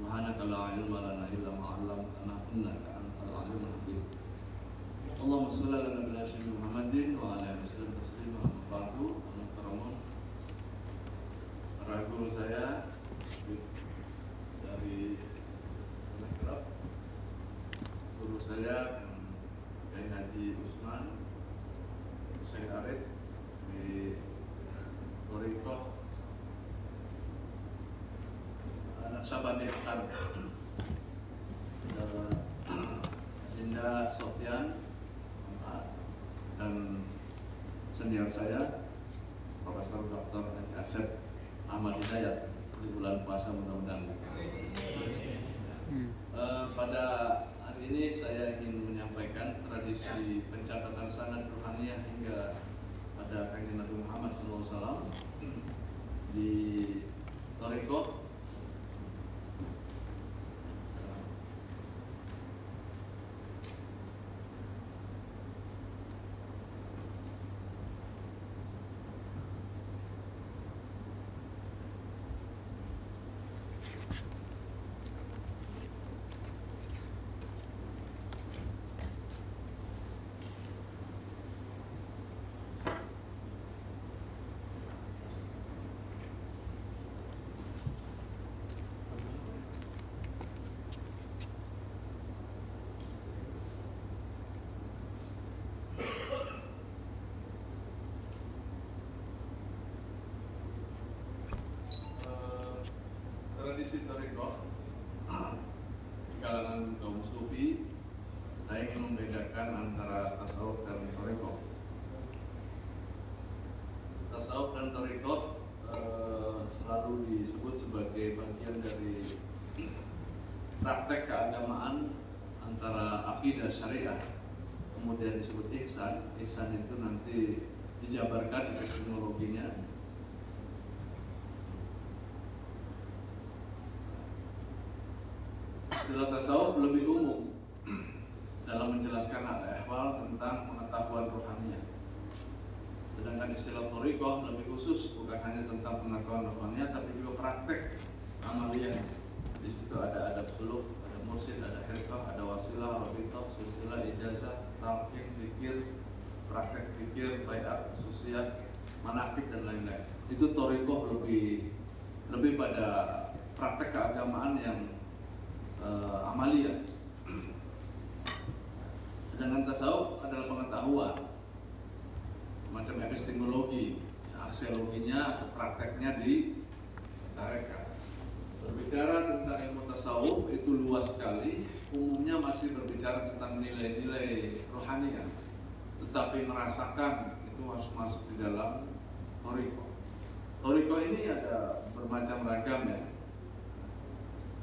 Subhanaka la ilma lana illa ma 'allamtana innaka antal alimul hakim. Allahumma shalli ala nabiyina Muhammadin wa ala alihi wasallam taslima amma ba'du. Muhtaramun, para guru saya dari Mekrab, guru saya Kiai Haji Usman Syekh Arif di Torikoh Naksabandi Hasan, Dinda Sofyan dan senior saya Profesor Dr. Haji Asep Ahmad Hidayat di bulan puasa mudah-mudahan. Pada hari ini saya ingin menyampaikan tradisi pencatatan sanad ruhaniyah hingga pada Kanjeng Nabi Muhammad SAW di Torikoh. Tradisi Torikoh di kalangan kaum sufi, saya ingin membedakan antara tasawuf dan Torikoh. Tasawuf dan Torikoh selalu disebut sebagai bagian dari praktek keagamaan antara akidah syariah, kemudian disebut ihsan. Ihsan itu nanti dijabarkan epistemologinya. Istilah tasawuf lebih umum dalam menjelaskan hal-hal tentang pengetahuan rohaniah. Sedangkan istilah Torikoh lebih khusus, bukan hanya tentang pengetahuan rohaniah, tapi juga praktek amaliyah. Di situ ada adab suluk, ada mursyid, ada hirqah, ada wasilah, rabithah, silsilah, ijazah, talqin, fikir, praktek fikir, bai'at, khususiyat, manaqib dan lain-lain. Itu Torikoh lebih pada praktek keagamaan yang amaliyah. Sedangkan tasawuf adalah pengetahuan, macam epistemologi, aksiologinya atau prakteknya di tarekat. Berbicara tentang ilmu tasawuf itu luas sekali, umumnya masih berbicara tentang nilai-nilai rohaniah, tetapi merasakan itu harus masuk di dalam Torikoh. Torikoh ini ada bermacam ragam ya.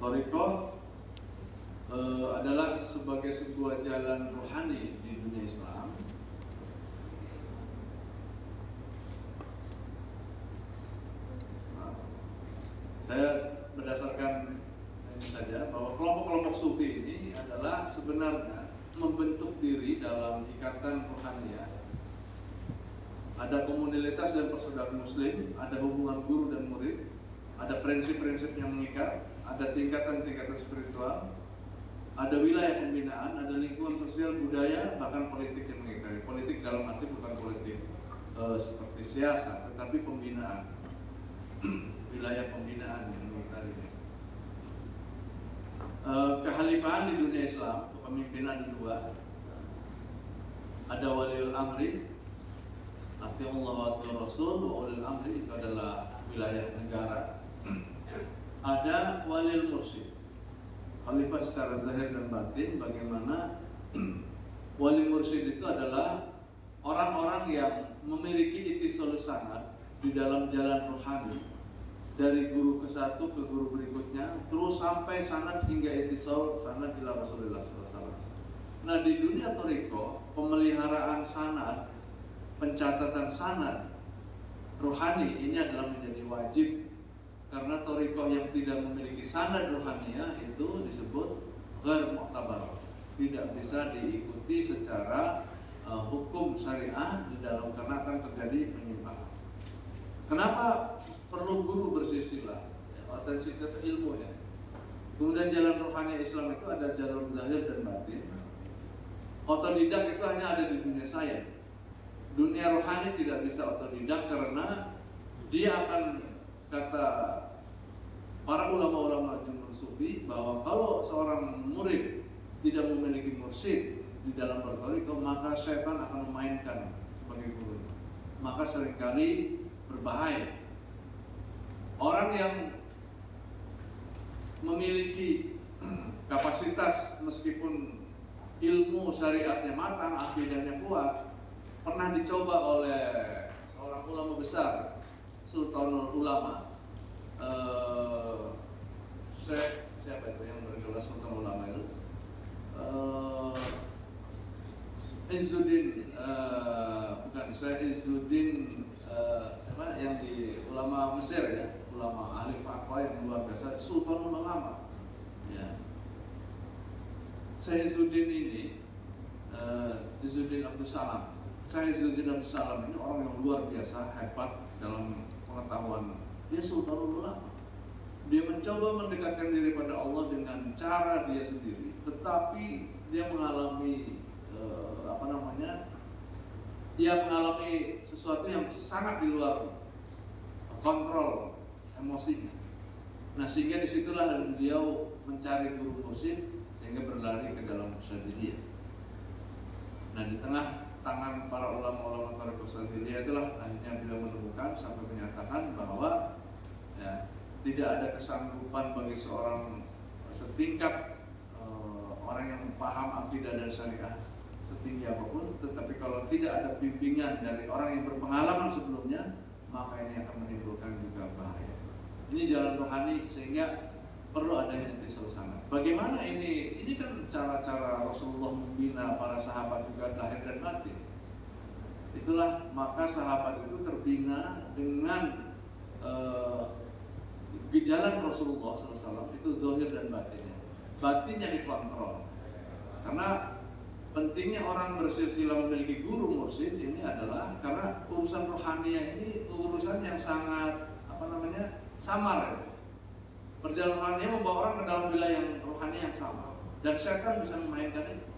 Torikoh adalah sebagai sebuah jalan rohani di dunia Islam. Saya berdasarkan ini saja bahwa kelompok-kelompok sufi ini adalah sebenarnya membentuk diri dalam ikatan rohaniah. Ada komunitas dan persaudaraan muslim, ada hubungan guru dan murid, ada prinsip-prinsip yang mengikat, ada tingkatan-tingkatan spiritual, ada wilayah pembinaan, ada lingkungan sosial, budaya, bahkan politik yang mengitari. Politik dalam arti bukan politik seperti siasat, tetapi pembinaan, wilayah pembinaan yang mengitari. Kekhalifahan di dunia Islam, kepemimpinan dua, ada waliul amri, arti Allah wa Rasul, wa ulil amri itu adalah wilayah negara. Ada walil mursyid, khalifah secara zahir dan batin. Bagaimana wali mursyid itu adalah orang-orang yang memiliki ittisalus sanad di dalam jalan rohani, dari guru ke satu ke guru berikutnya, terus sampai sanad hingga ittisal sanad ila Rasulullah SAW. Nah, di dunia Torikoh, pemeliharaan sanad, pencatatan sanad rohani ini adalah menjadi wajib. Karena Torikoh yang tidak memiliki sanad rohaniah itu disebut ghair mu'tabar, tidak bisa diikuti secara hukum syariah di dalam, karena akan terjadi penyimpangan. Kenapa perlu guru bersilsilah? Otensitas ilmu ya. Kemudian jalan rohani Islam itu ada jalur zahir dan batin. Otodidak itu hanya ada di dunia sains. Dunia rohani tidak bisa otodidak karena dia akan, kata para ulama-ulama jumhur sufi, bahwa kalau seorang murid tidak memiliki mursyid di dalam bertoriko, maka syaitan akan memainkan sebagai guru. Maka seringkali berbahaya. Orang yang memiliki kapasitas meskipun ilmu syariatnya matang, akidahnya kuat, pernah dicoba oleh seorang ulama besar, Sultanul Ulama, siapa itu yang bergelar Sultan Ulama itu? Izzuddin, bukan Syekh Izzuddin, siapa yang di ulama Mesir ya, ulama ahli fatwa yang luar biasa, Sultan Ulama. Ya. Syekh Izzuddin ini, Izzuddin Abdus Salam. Syekh Izzuddin Abdus Salam ini orang yang luar biasa hebat dalam pengetahuan. Dia Sultan Ulama. Dia mencoba mendekatkan diri pada Allah dengan cara dia sendiri, tetapi dia mengalami dia mengalami sesuatu yang sangat di luar kontrol emosinya. Nah, sehingga disitulah beliau mencari guru mursyid sehingga berlari ke dalam Syadziliyah. Nah, di tengah tangan para ulama-ulama Thariqah Syadziliyah itulah akhirnya beliau menemukan sampai menyatakan bahwa ya, tidak ada kesanggupan bagi seorang setingkat orang yang paham akidah dan syariah setinggi apapun, tetapi kalau tidak ada bimbingan dari orang yang berpengalaman sebelumnya, maka ini akan menimbulkan juga bahaya. Ini jalan rohani, sehingga perlu adanya intisal-sanad. Bagaimana ini? Ini kan cara-cara Rasulullah membina para sahabat juga lahir dan batin. Itulah maka sahabat itu terbina dengan jalan Rasulullah SAW itu zahir dan batinnya. Batinnya dikontrol. Karena pentingnya orang bersilsilah memiliki guru mursyid ini adalah karena urusan rohaniah ini urusan yang sangat samar ya. Perjalanan rohaniah membawa orang ke dalam wilayah yang rohani yang sama, dan syaitan bisa memainkan itu.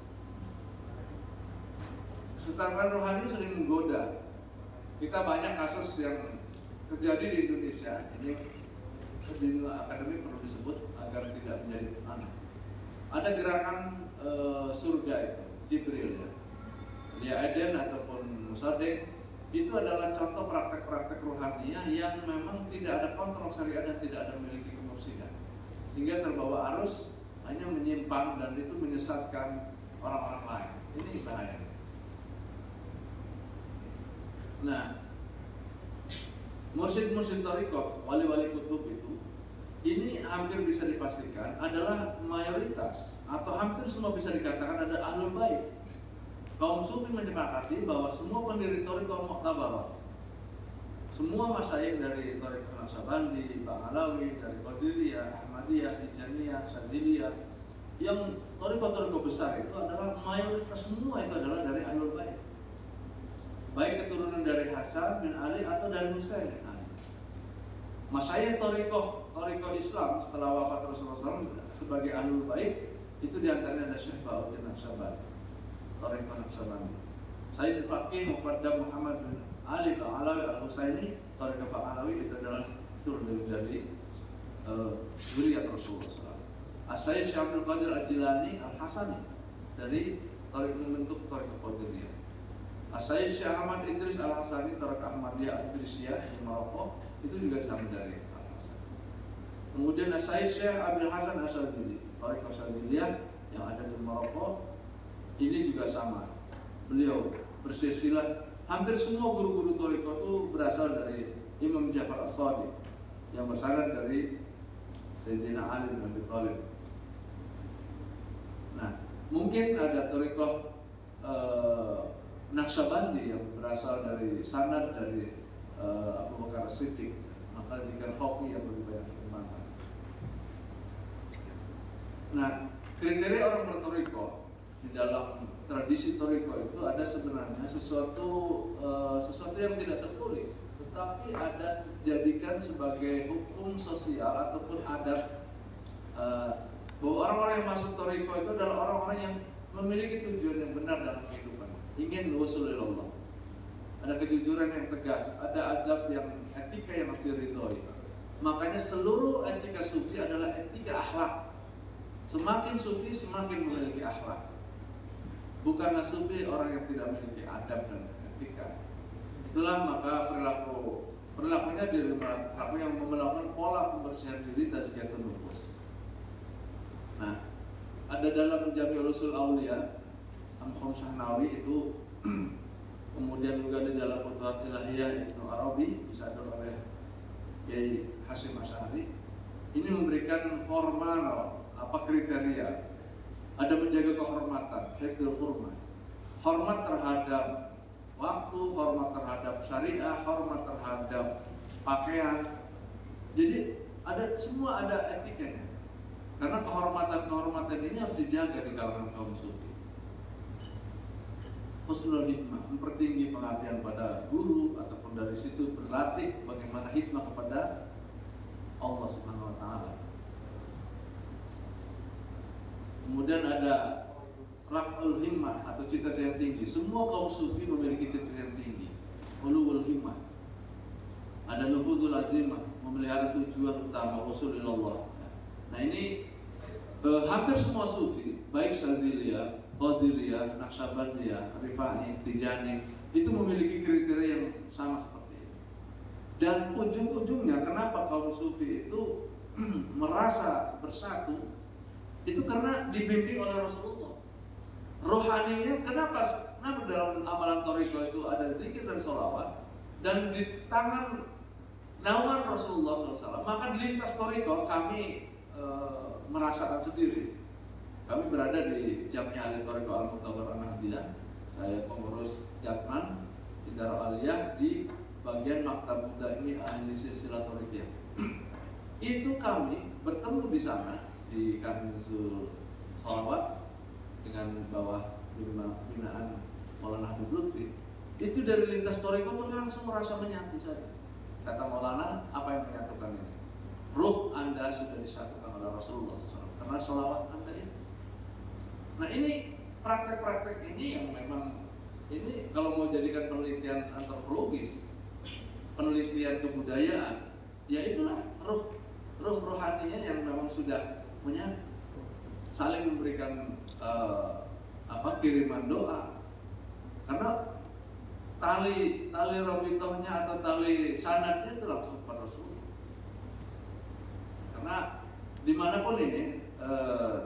Kesesatan rohani sering menggoda. Kita banyak kasus yang terjadi di Indonesia ini, di akademik perlu disebut agar tidak menjadi aneh. Ada gerakan surga itu, Jibril ya, dia Eden ataupun Musaddiq, itu adalah contoh praktek-praktek rohaniah yang memang tidak ada kontrol syariat dan tidak ada memiliki kemursidan, sehingga terbawa arus hanya menyimpang dan itu menyesatkan orang-orang lain. Ini bahaya. Nah, mursyid-mursyid thariqah, wali-wali kutub itu, ini hampir bisa dipastikan adalah mayoritas atau hampir semua bisa dikatakan ada ahlul bait. Kaum sufi menyepakati bahwa semua pendiri thariqah Mu'tabarah, semua masyayikh dari thariqah Naqsyabandi, Ba'alawi, dari Qadiriyah, Ahmadiyah, Tijaniyah, Syadziliyah, yang thariqah-thariqah besar itu adalah mayoritas semua itu adalah dari ahlul bait. Baik keturunan dari Hasan bin Ali atau dari Husain bin Ali. Masyayikh thariqah Islam setelah wafat Rasulullah SAW sebagai ahlul bait itu diantaranya ada Syekh Ba'uddin Naqsyabandi, thariqah Naqsyabandi. Sayyid Faqih Muqaddam Muhammad bin Ali Ba'alawi Al-Husaini, thariqah Ba'alawi itu adalah turun dari zuriyat Rasulullah SAW. As-Sayyid Syekh Abdul Qadir Al-Jilani Al-Hasani dari membentuk thariqah Qadiriyah. As-Sayyid Syekh Ahmad Idris Al-Hasani, thariqah Ahmadiyah Idrisiyah di Maroko, itu juga diambil dari Al-Hasani. Kemudian As-Sayyid Syekh Abil Hasan Asyadzili, thariqah Syadziliyah yang ada di Maroko, ini juga sama. Beliau bersilsilah, hampir semua guru-guru thariqah itu berasal dari Imam Ja'far As-Shadiq yang bersanad dari Sayyidina Ali bin Abi Thalib. Nah, mungkin ada thariqah Naqsyabandi yang berasal dari sanad dari Abu Bakar As-Siddiq, maka jika hoki yang lebih banyak dikembangkan. Nah, kriteria orang berthariqah di dalam tradisi thariqah itu ada sebenarnya sesuatu yang tidak tertulis, tetapi ada dijadikan sebagai hukum sosial ataupun adat bahwa orang-orang yang masuk thariqah itu adalah orang-orang yang memiliki tujuan yang benar dalam kehidupan, ingin wusul ila Allah. Ada kejujuran yang tegas, ada adab yang etika yang harus diridhoi. Makanya seluruh etika sufi adalah etika akhlak. Semakin sufi semakin memiliki akhlak. Bukanlah sufi orang yang tidak memiliki adab dan etika. Itulah maka perilakunya perilaku yang melakukan pola pembersihan diri tazkiyatun nufus. Nah, ada dalam Jami'ul Usul Aulia Am-Khom Syahnawi itu kemudian juga ada Jalal Futuhat Ilahiyah Ibnu Arabi disadar oleh Kiai Hasyim Asy'ari. Ini memberikan formal kriteria. Ada menjaga kehormatan, hifdzul hurmah. Hormat terhadap waktu, hormat terhadap syariah, hormat terhadap pakaian. Jadi semua ada etikanya. Karena kehormatan ini harus dijaga di kalangan kaum sufi. Husnul hikmah, mempertinggi pengabdian pada guru ataupun dari situ berlatih bagaimana hikmah kepada Allah Subhanahu wa taala. Kemudian ada raf'ul himmah atau cita-cita yang tinggi. Semua kaum sufi memiliki cita-cita yang tinggi. Ulul himmah. Ada nufudul azimah, memelihara tujuan utama usul ilallah. Nah ini hampir semua sufi, baik Syaziliyah, Qadiriyah, Naqsyabandiyah, Rifai, Tijani, itu memiliki kriteria yang sama seperti ini. Dan ujung-ujungnya kenapa kaum sufi itu merasa bersatu, itu karena dibimbing oleh Rasulullah. Rohaninya kenapa dalam amalan thariqah itu ada zikir dan sholawat, dan di tangan naungan Rasulullah SAW, maka di lintas thariqah kami merasakan sendiri. Kami berada di Jami'ah Ahli Thariqah Al-Mu'tabar An-Nahdiyah. Saya pengurus Jatman Idara Aliyah di bagian Maktab Mudaimi Ahli Silsilah Thariqah. Itu kami bertemu di sana di Kanzul Sholawat dengan bawah binaan Maulana Habib Lutfi. Itu dari lintas thariqah pun langsung merasa menyatu saja. Kata Maulana, apa yang menyatukan ini? Ruh Anda sudah disatukan oleh Rasulullah SAW karena sholawat Anda ini. Nah ini praktek-praktek ini yang memang ini kalau mau jadikan penelitian antropologis, penelitian kebudayaan, ya itulah ruh rohaninya yang memang sudah menyatu, saling memberikan kiriman doa. Karena tali rabitohnya atau tali sanadnya itu langsung kepada Rasulullah. Karena dimanapun ini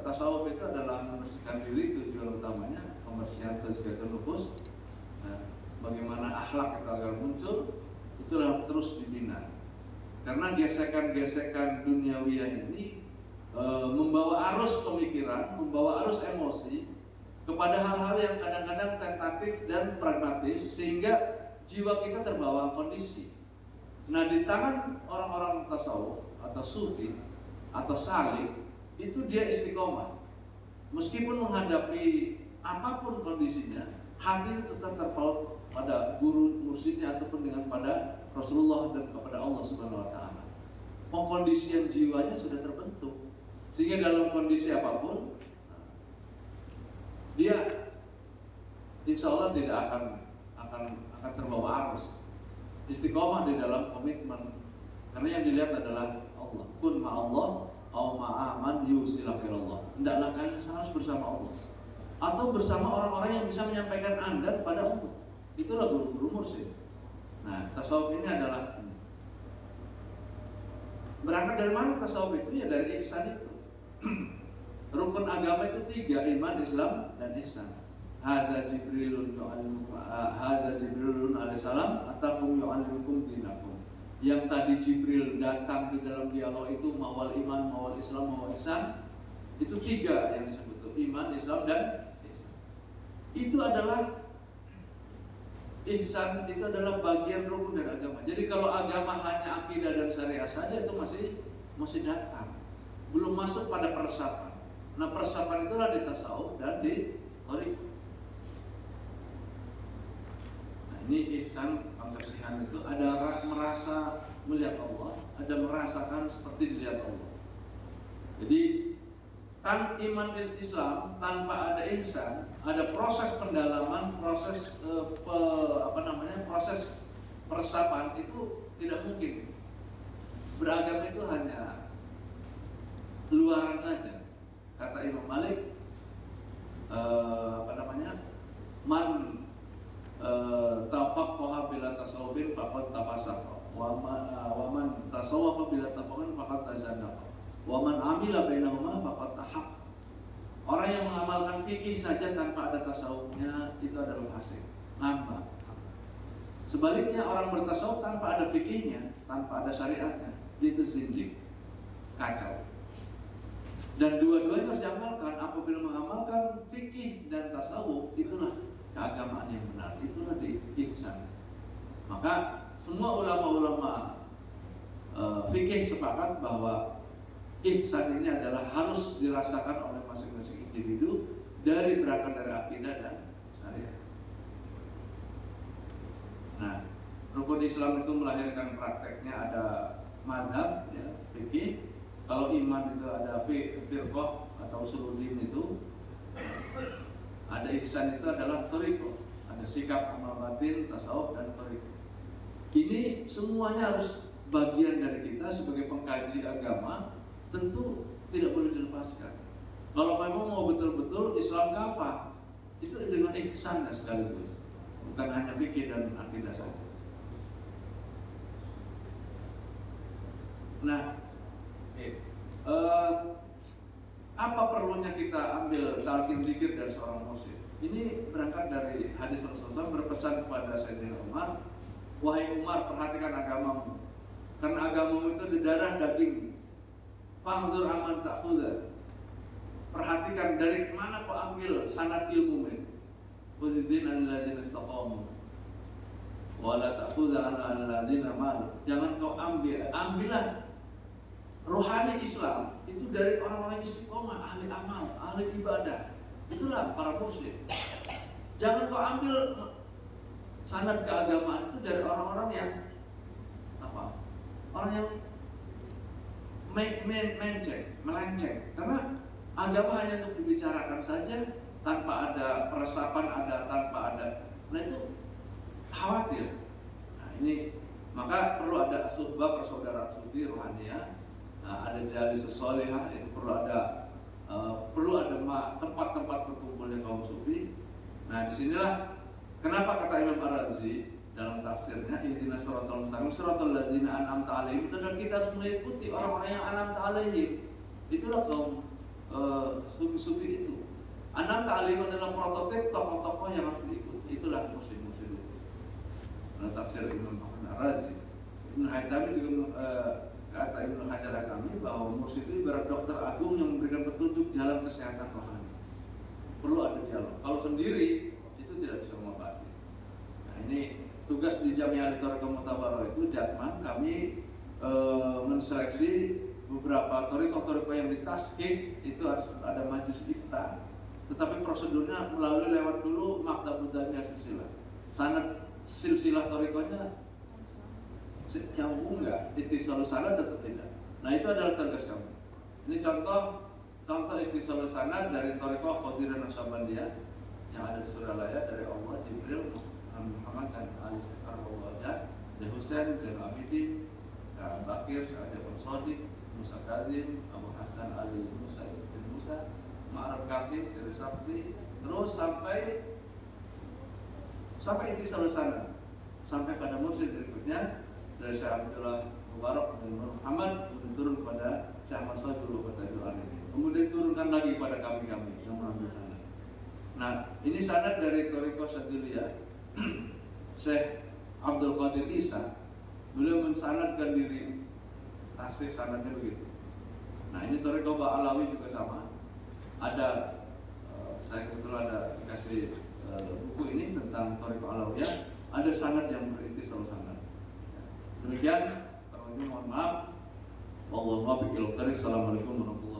tasawuf itu adalah membersihkan diri, tujuan utamanya pembersihan tazkiyatun nufus. Bagaimana akhlak itu agar muncul, itulah terus dibina. Karena gesekan-gesekan duniawiyah ini membawa arus pemikiran, membawa arus emosi kepada hal-hal yang kadang-kadang tentatif dan pragmatis, sehingga jiwa kita terbawa kondisi. Nah, di tangan orang-orang tasawuf atau sufi atau salik itu dia istiqomah. Meskipun menghadapi apapun kondisinya, hatinya tetap terpaut pada guru mursyidnya ataupun dengan pada Rasulullah dan kepada Allah Subhanahu wa taala. Pengkondisian jiwanya sudah terbentuk. Sehingga dalam kondisi apapun dia insya Allah tidak akan terbawa arus. Istiqomah di dalam komitmen. Karena yang dilihat adalah Allah. Kun ma'allah au ma'aman yusilakillallah. Hendaklah kalian harus bersama Allah atau bersama orang-orang yang bisa menyampaikan Anda kepada Allah. Itulah guru-guru mursyid. Nah, tasawuf ini adalah berangkat dari mana tasawuf itu? Ya dari ihsan itu. Rukun agama itu 3, iman, Islam, dan ihsan. Hadza Jibrilun alaihissalam atakum yu'allimukum dinakum. Yang tadi Jibril datang di dalam dialog itu mawal iman, mawal Islam, mawal ihsan. Itu 3 yang disebut itu, iman, Islam, dan ihsan. Itu adalah ihsan, itu adalah bagian rukun dari agama. Jadi kalau agama hanya akidah dan syariah saja itu masih datang, belum masuk pada peresapan. Nah, peresapan itulah di tasawuf dan di thariqah. Nah, ini ihsan, konsep ihsan itu ada merasa melihat Allah, ada merasakan seperti dilihat Allah. Jadi iman Islam tanpa ada ihsan, ada proses pendalaman, proses proses peresapan, itu tidak mungkin. Beragama itu hanya luaran saja. Kata Imam Malik, man tafaqqaha bila tasawufin faqad tafassaqa, wa man tasawwafa bila tafaqquhin faqad tazandaqa, wa man amila bainahuma faqad tahaq. Orang yang mengamalkan fikih saja tanpa ada tasawufnya itu adalah fasik, ngambang. Sebaliknya orang bertasawuf tanpa ada fikihnya, tanpa ada syariatnya, itu zindik, kacau. Dan dua-duanya harus diamalkan. Apabila mengamalkan fikih dan tasawuf, itulah keagamaan yang benar, itulah ihsan. Maka semua ulama-ulama fikih sepakat bahwa ihsan ini adalah harus dirasakan oleh masing-masing individu berangkat dari akidah dan syariat. Nah, rukun Islam itu melahirkan prakteknya, ada mazhab, ya, fikih. Kalau iman itu ada firqah atau usuluddin, itu ada ihsan, itu adalah thariqah, ada sikap, amal batin, tasawuf, dan thariqah. Ini semuanya harus bagian dari kita sebagai pengkaji agama, tentu tidak boleh dilepaskan. Kalau memang mau betul-betul Islam kafah, itu dengan ihsan sekaligus, bukan hanya fikih dan akidah saja. Nah, apa perlunya kita ambil talqin zikir dari seorang mursyid? Ini berangkat dari hadis Rasulullah SAW berpesan kepada Sayyidina Umar, wahai Umar, perhatikan agamamu, karena agamamu itu di darah daging. Fahdur aman ta'khudha, perhatikan dari mana kau ambil sanad ilmu itu. Wadzin alladzina istaqamu wala ta'khudha alladzina malu. Jangan kau ambillah rohani Islam itu dari orang-orang istiqomah, ahli amal, ahli ibadah. Itulah para mursyid. Jangan kau ambil sanad keagamaan itu dari orang-orang yang orang yang melenceng. Karena agama hanya untuk dibicarakan saja, tanpa ada peresapan, tanpa ada. Nah, itu khawatir. Nah, ini maka perlu ada suhbah, persaudaraan sufi rohaniyah. Ada jalisus sholihah, itu perlu ada tempat-tempat berkumpulnya kaum sufi. Nah, disinilah kenapa kata Imam Ar-Razi dalam tafsirnya, ihdinas siratal mustaqim siratal ladzina an'amta 'alaihim, itu adalah kita harus mengikuti orang-orang yang an'amta 'alaihim. Itulah kaum sufi-sufi itu. An'amta 'alaihim adalah prototip tokoh-tokoh yang harus diikuti. Itulah mursyid-mursyid itu. Dalam tafsir Imam Ar-Razi, Ibnu Haytami juga kata Ibnu Hajar Haytami bahwa mursyid itu ibarat dokter agung yang memberikan petunjuk jalan kesehatan rohani. Perlu ada dialog. Kalau sendiri itu tidak bisa mengobati. Nah, ini tugas di Jamiah Thariqah Mu'tabarah itu Jatman, kami menseleksi beberapa thariqah yang ditashkih, itu harus ada majelis ifta. Tetapi prosedurnya melalui lewat dulu Maktabud Jamiah silsilah. Sanad silsilah thariqahnya nyambung enggak? Ittisalus sanad atau tidak? Nah, itu adalah tugas kami. Ini contoh ittisalus sanad dari thariqah Qadiriyah Naqsyabandiyah yang ada di Suralaya, dari Allah, Jibril, Muhammad, dan Ali Sekar Wajah, dari Husain, Zainal Abidin, Syekh Bakir, Syekh Jafar Shadiq, Musa Kazim, Abu Hasan Ali Musa bin Musa, Ma'arif Karti, Siri Sabti, terus sampai ittisalus sanad, sampai pada mursyid berikutnya dari Syekh Abdullah Mubarak bin Muhammad, kemudian turun kepada Syekh Ahmad Sadul kepada ini, kemudian turunkan lagi kepada kami yang mengambil sanad. Nah, ini sanad dari Thariqah Syadziliyah. Syekh Abdul Qadir Isa, beliau mensanadkan diri, tasih sanadnya begitu. Nah, ini Thariqah Ba'alawi juga sama. Ada saya kebetulan ada dikasih buku ini tentang Thariqah Alawiyah, ada sanad yang berittisal sanad. Demikian, mohon maaf. Wallahu a'lam bishawab. Assalamualaikum warahmatullahi wabarakatuh.